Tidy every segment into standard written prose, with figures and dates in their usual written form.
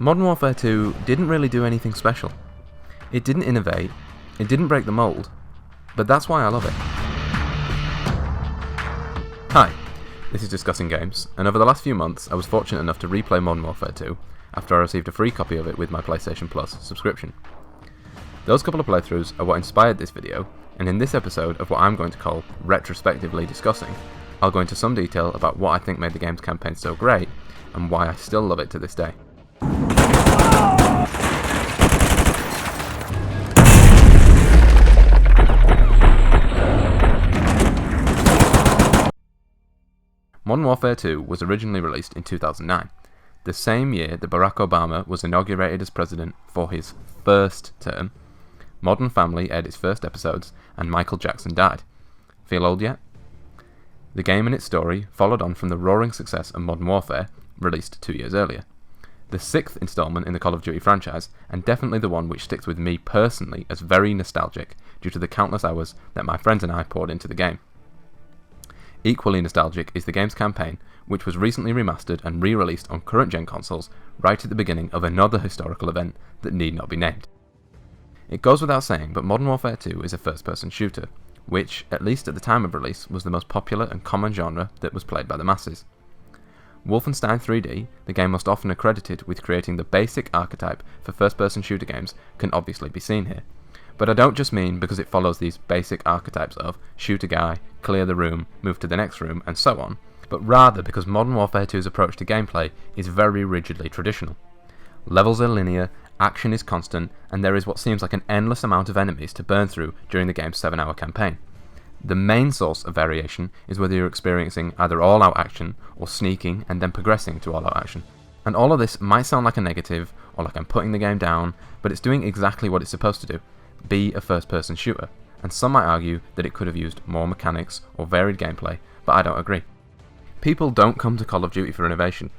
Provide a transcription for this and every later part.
Modern Warfare 2 didn't really do anything special. It didn't innovate, it didn't break the mold, but that's why I love it. Hi, this is Discussing Games, and over the last few months I was fortunate enough to replay Modern Warfare 2 after I received a free copy of it with my PlayStation Plus subscription. Those couple of playthroughs are what inspired this video, and in this episode of what I'm going to call Retrospectively Discussing, I'll go into some detail about what I think made the game's campaign so great, and why I still love it to this day. Modern Warfare 2 was originally released in 2009, the same year that Barack Obama was inaugurated as president for his first term, Modern Family aired its first episodes, and Michael Jackson died. Feel old yet? The game and its story followed on from the roaring success of Modern Warfare, released 2 years earlier. The sixth installment in the Call of Duty franchise, and definitely the one which sticks with me personally as very nostalgic due to the countless hours that my friends and I poured into the game. Equally nostalgic is the game's campaign, which was recently remastered and re-released on current-gen consoles right at the beginning of another historical event that need not be named. It goes without saying, but Modern Warfare 2 is a first-person shooter, which, at least at the time of release, was the most popular and common genre that was played by the masses. Wolfenstein 3D, the game most often accredited with creating the basic archetype for first-person shooter games, can obviously be seen here. But I don't just mean because it follows these basic archetypes of shoot a guy, clear the room, move to the next room, and so on, but rather because Modern Warfare 2's approach to gameplay is very rigidly traditional. Levels are linear, action is constant, and there is what seems like an endless amount of enemies to burn through during the game's 7-hour campaign. The main source of variation is whether you're experiencing either all-out action or sneaking and then progressing to all-out action. And all of this might sound like a negative, or like I'm putting the game down, but it's doing exactly what it's supposed to do. Be a first-person shooter, and some might argue that it could have used more mechanics or varied gameplay, but I don't agree. People don't come to Call of Duty for innovation.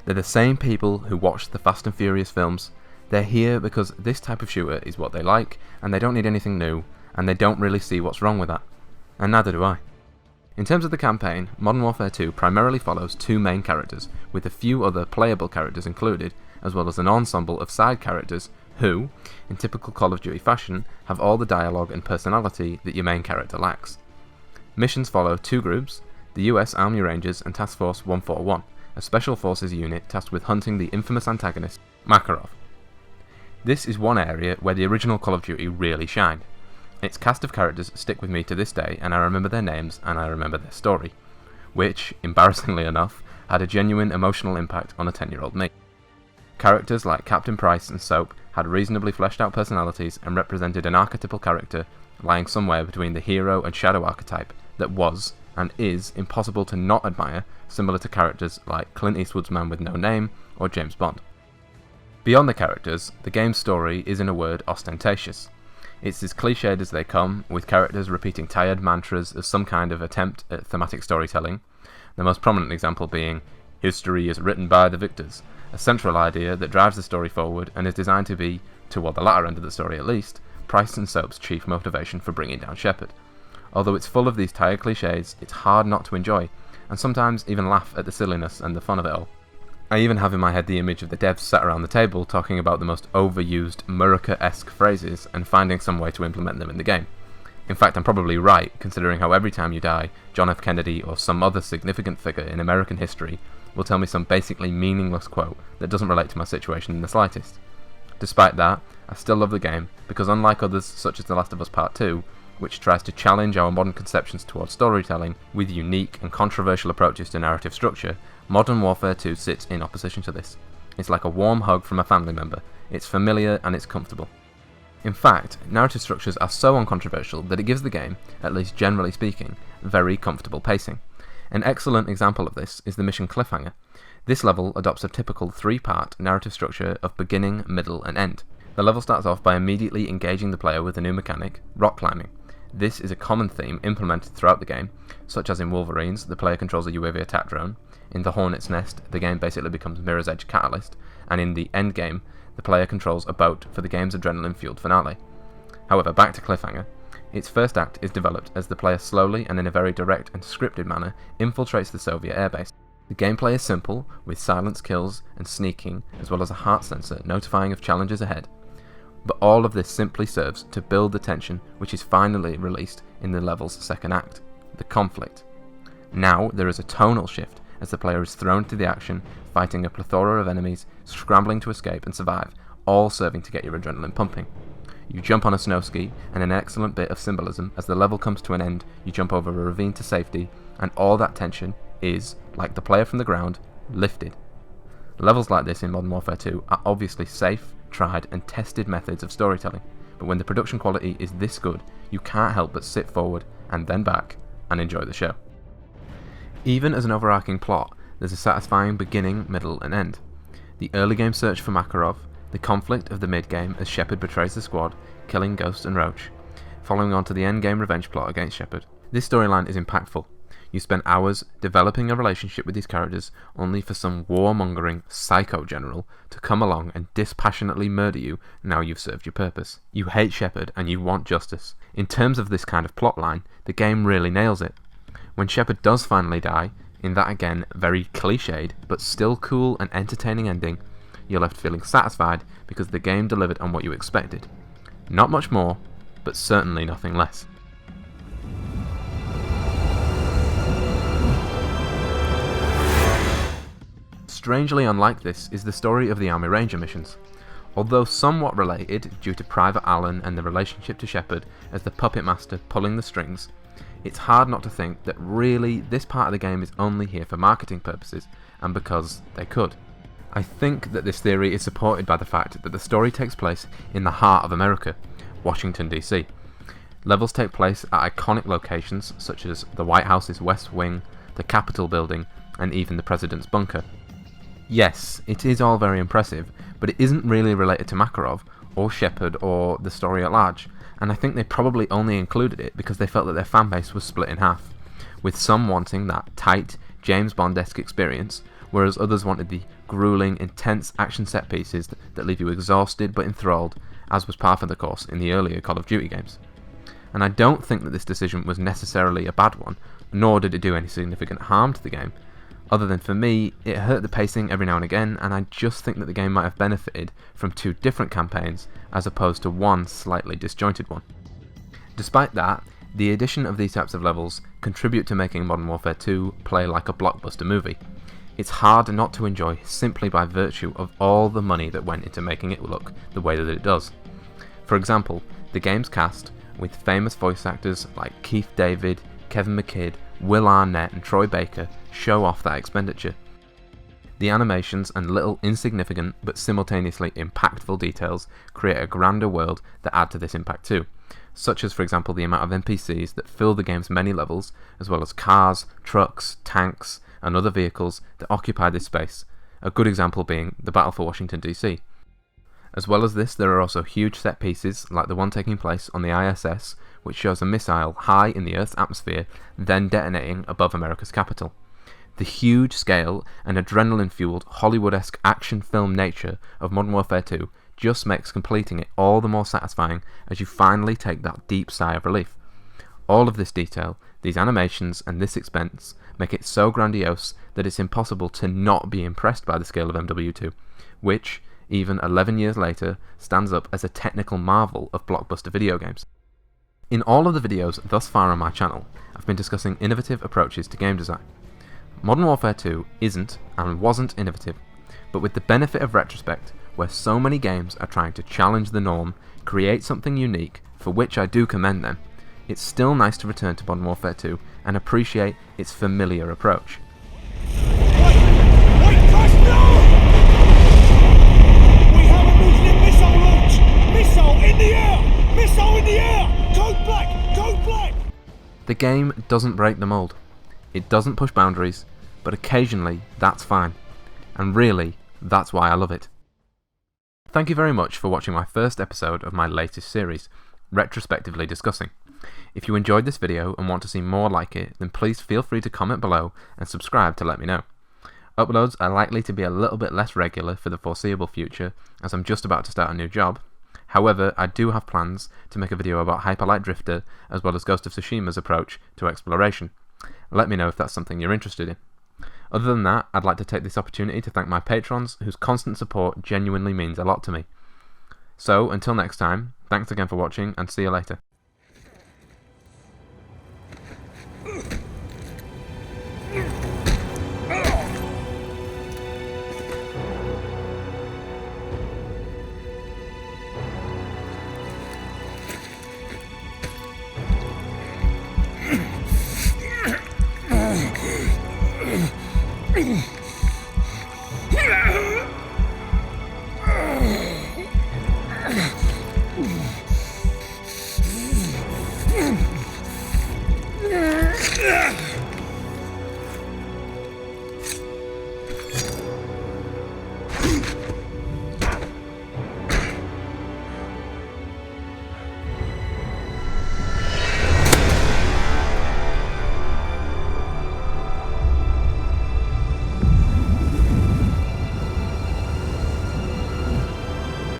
They're the same people who watch the Fast and Furious films. They're here because this type of shooter is what they like, and they don't need anything new, and they don't really see what's wrong with that. And neither do I. In terms of the campaign, Modern Warfare 2 primarily follows two main characters, with a few other playable characters included, as well as an ensemble of side characters who, in typical Call of Duty fashion, have all the dialogue and personality that your main character lacks. Missions follow two groups, the US Army Rangers and Task Force 141, a special forces unit tasked with hunting the infamous antagonist, Makarov. This is one area where the original Call of Duty really shined. Its cast of characters stick with me to this day, and I remember their names and I remember their story, which, embarrassingly enough, had a genuine emotional impact on a 10-year-old me. Characters like Captain Price and Soap had reasonably fleshed out personalities and represented an archetypal character lying somewhere between the hero and shadow archetype that was, and is, impossible to not admire, similar to characters like Clint Eastwood's Man with No Name or James Bond. Beyond the characters, the game's story is, in a word, ostentatious. It's as cliched as they come, with characters repeating tired mantras as some kind of attempt at thematic storytelling, the most prominent example being, "History is written by the victors," a central idea that drives the story forward and is designed to be, toward the latter end of the story at least, Price and Soap's chief motivation for bringing down Shepard. Although it's full of these tired cliches, it's hard not to enjoy, and sometimes even laugh at the silliness and the fun of it all. I even have in my head the image of the devs sat around the table talking about the most overused Murica-esque phrases and finding some way to implement them in the game. In fact, I'm probably right, considering how every time you die, John F. Kennedy or some other significant figure in American history will tell me some basically meaningless quote that doesn't relate to my situation in the slightest. Despite that, I still love the game, because unlike others such as The Last of Us Part 2, which tries to challenge our modern conceptions towards storytelling with unique and controversial approaches to narrative structure, Modern Warfare 2 sits in opposition to this. It's like a warm hug from a family member. It's familiar and it's comfortable. In fact, narrative structures are so uncontroversial that it gives the game, at least generally speaking, very comfortable pacing. An excellent example of this is the mission Cliffhanger. This level adopts a typical 3-part narrative structure of beginning, middle, and end. The level starts off by immediately engaging the player with a new mechanic, rock climbing. This is a common theme implemented throughout the game, such as in Wolverines, the player controls a UAV attack drone, in The Hornet's Nest, the game basically becomes Mirror's Edge Catalyst, and in the end game, the player controls a boat for the game's adrenaline-fueled finale. However, back to Cliffhanger. Its first act is developed as the player slowly and in a very direct and scripted manner infiltrates the Soviet airbase. The gameplay is simple, with silence kills and sneaking, as well as a heart sensor notifying of challenges ahead. But all of this simply serves to build the tension which is finally released in the level's second act, the conflict. Now there is a tonal shift as the player is thrown to the action, fighting a plethora of enemies, scrambling to escape and survive, all serving to get your adrenaline pumping. You jump on a snow ski, and an excellent bit of symbolism as the level comes to an end, you jump over a ravine to safety, and all that tension is, like the player from the ground, lifted. Levels like this in Modern Warfare 2 are obviously safe, tried and tested methods of storytelling, but when the production quality is this good, you can't help but sit forward and then back and enjoy the show. Even as an overarching plot, there's a satisfying beginning, middle and end. The early game search for Makarov, the conflict of the mid-game as Shepard betrays the squad, killing Ghost and Roach, following on to the end-game revenge plot against Shepard. This storyline is impactful. You spend hours developing a relationship with these characters, only for some warmongering psycho general to come along and dispassionately murder you now you've served your purpose. You hate Shepard and you want justice. In terms of this kind of plotline, the game really nails it. When Shepard does finally die, in that again very cliched but still cool and entertaining ending, you're left feeling satisfied because the game delivered on what you expected. Not much more, but certainly nothing less. Strangely unlike this is the story of the Army Ranger missions. Although somewhat related due to Private Allen and the relationship to Shepard as the puppet master pulling the strings, it's hard not to think that really this part of the game is only here for marketing purposes and because they could. I think that this theory is supported by the fact that the story takes place in the heart of America, Washington DC. Levels take place at iconic locations such as the White House's West Wing, the Capitol building, and even the President's bunker. Yes, it is all very impressive, but it isn't really related to Makarov, or Shepard, or the story at large, and I think they probably only included it because they felt that their fanbase was split in half, with some wanting that tight, James Bond-esque experience, whereas others wanted the grueling, intense action set pieces that leave you exhausted but enthralled, as was par for the course in the earlier Call of Duty games. And I don't think that this decision was necessarily a bad one, nor did it do any significant harm to the game, other than for me, it hurt the pacing every now and again, and I just think that the game might have benefited from two different campaigns as opposed to one slightly disjointed one. Despite that, the addition of these types of levels contribute to making Modern Warfare 2 play like a blockbuster movie. It's hard not to enjoy simply by virtue of all the money that went into making it look the way that it does. For example, the game's cast, with famous voice actors like Keith David, Kevin McKidd, Will Arnett and Troy Baker, show off that expenditure. The animations and little insignificant but simultaneously impactful details create a grander world that add to this impact too, such as for example the amount of NPCs that fill the game's many levels, as well as cars, trucks, tanks and other vehicles that occupy this space, a good example being the Battle for Washington DC. As well as this, there are also huge set pieces like the one taking place on the ISS, which shows a missile high in the Earth's atmosphere, then detonating above America's capital. The huge scale and adrenaline-fueled Hollywood-esque action film nature of Modern Warfare 2 just makes completing it all the more satisfying as you finally take that deep sigh of relief. All of this detail, these animations and this expense make it so grandiose that it's impossible to not be impressed by the scale of MW2, which, even 11 years later, stands up as a technical marvel of blockbuster video games. In all of the videos thus far on my channel, I've been discussing innovative approaches to game design. Modern Warfare 2 isn't and wasn't innovative, but with the benefit of retrospect, where so many games are trying to challenge the norm, create something unique, for which I do commend them, it's still nice to return to Modern Warfare 2 and appreciate its familiar approach. Wait, Crash, no! We have a Muslim missile launch! Missile in the air! Missile in the air! Code black! Code black! The game doesn't break the mold. It doesn't push boundaries, but occasionally that's fine. And really, that's why I love it. Thank you very much for watching my first episode of my latest series, Retrospectively Discussing. If you enjoyed this video and want to see more like it, then please feel free to comment below and subscribe to let me know. Uploads are likely to be a little bit less regular for the foreseeable future, as I'm just about to start a new job. However, I do have plans to make a video about Hyperlight Drifter, as well as Ghost of Tsushima's approach to exploration. Let me know if that's something you're interested in. Other than that, I'd like to take this opportunity to thank my patrons, whose constant support genuinely means a lot to me. So, until next time, thanks again for watching, and see you later.